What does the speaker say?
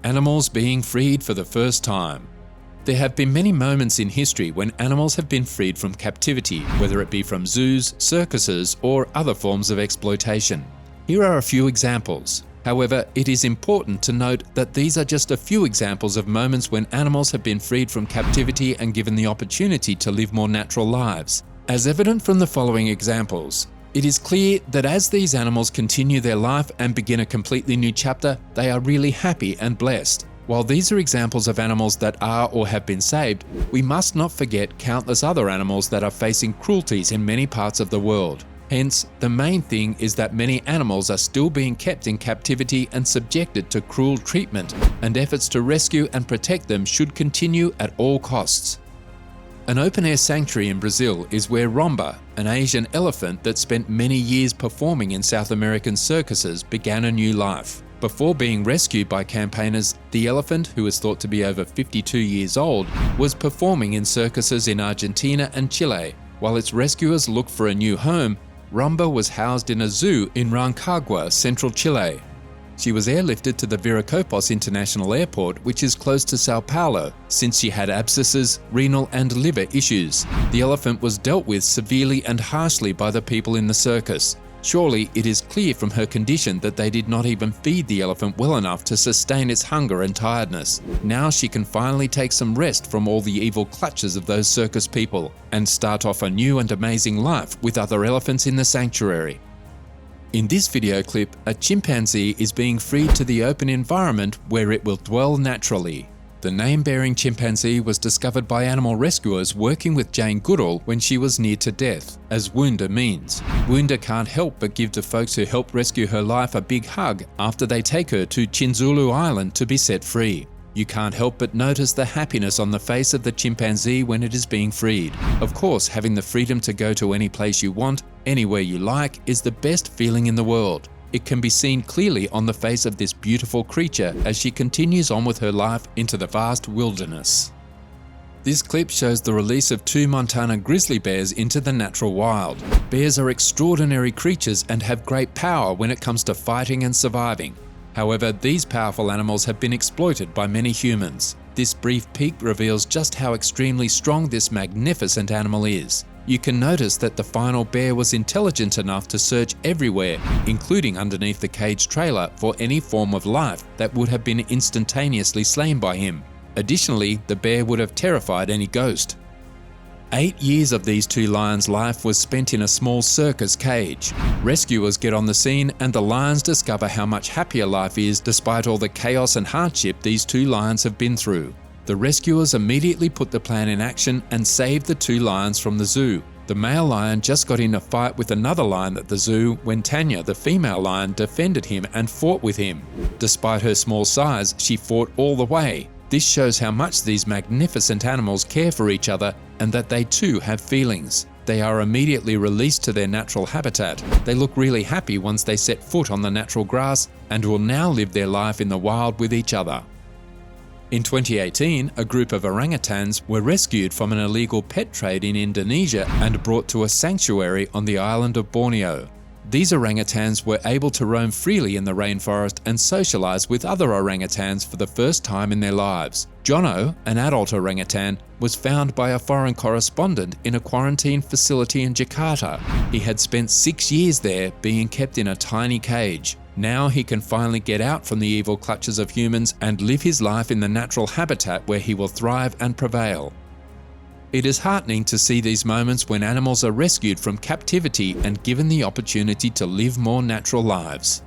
Animals being freed for the first time. There have been many moments in history when animals have been freed from captivity, whether it be from zoos, circuses, or other forms of exploitation. Here are a few examples. However, it is important to note that these are just a few examples of moments when animals have been freed from captivity and given the opportunity to live more natural lives. As evident from the following examples, it is clear that as these animals continue their life and begin a completely new chapter, they are really happy and blessed. While these are examples of animals that are or have been saved, we must not forget countless other animals that are facing cruelties in many parts of the world. Hence, the main thing is that many animals are still being kept in captivity and subjected to cruel treatment, and efforts to rescue and protect them should continue at all costs. An open-air sanctuary in Brazil is where Romba, an Asian elephant that spent many years performing in South American circuses, began a new life. Before being rescued by campaigners, the elephant, who is thought to be over 52 years old, was performing in circuses in Argentina and Chile. While its rescuers looked for a new home, Romba was housed in a zoo in Rancagua, central Chile. She was airlifted to the Viracopos International Airport, which is close to Sao Paulo, since she had abscesses, renal and liver issues. The elephant was dealt with severely and harshly by the people in the circus. Surely it is clear from her condition that they did not even feed the elephant well enough to sustain its hunger and tiredness. Now she can finally take some rest from all the evil clutches of those circus people and start off a new and amazing life with other elephants in the sanctuary. In this video clip, a chimpanzee is being freed to the open environment where it will dwell naturally. The name-bearing chimpanzee was discovered by animal rescuers working with Jane Goodall when she was near to death, as Wounda means. Wounda can't help but give the folks who helped rescue her life a big hug after they take her to Chinzulu Island to be set free. You can't help but notice the happiness on the face of the chimpanzee when it is being freed. Of course, having the freedom to go to any place you want, anywhere you like, is the best feeling in the world. It can be seen clearly on the face of this beautiful creature as she continues on with her life into the vast wilderness. This clip shows the release of 2 Montana grizzly bears into the natural wild. Bears are extraordinary creatures and have great power when it comes to fighting and surviving. However, these powerful animals have been exploited by many humans. This brief peek reveals just how extremely strong this magnificent animal is. You can notice that the final bear was intelligent enough to search everywhere, including underneath the cage trailer, for any form of life that would have been instantaneously slain by him. Additionally, the bear would have terrified any ghost. 8 years of these 2 lions' life was spent in a small circus cage. Rescuers get on the scene and the lions discover how much happier life is despite all the chaos and hardship these 2 lions have been through. The rescuers immediately put the plan in action and saved the 2 lions from the zoo. The male lion just got in a fight with another lion at the zoo when Tanya, the female lion, defended him and fought with him. Despite her small size, she fought all the way. This shows how much these magnificent animals care for each other and that they too have feelings. They are immediately released to their natural habitat. They look really happy once they set foot on the natural grass and will now live their life in the wild with each other. In 2018, a group of orangutans were rescued from an illegal pet trade in Indonesia and brought to a sanctuary on the island of Borneo. These orangutans were able to roam freely in the rainforest and socialize with other orangutans for the first time in their lives. Jono, an adult orangutan, was found by a foreign correspondent in a quarantine facility in Jakarta. He had spent 6 years there being kept in a tiny cage. Now he can finally get out from the evil clutches of humans and live his life in the natural habitat where he will thrive and prevail. It is heartening to see these moments when animals are rescued from captivity and given the opportunity to live more natural lives.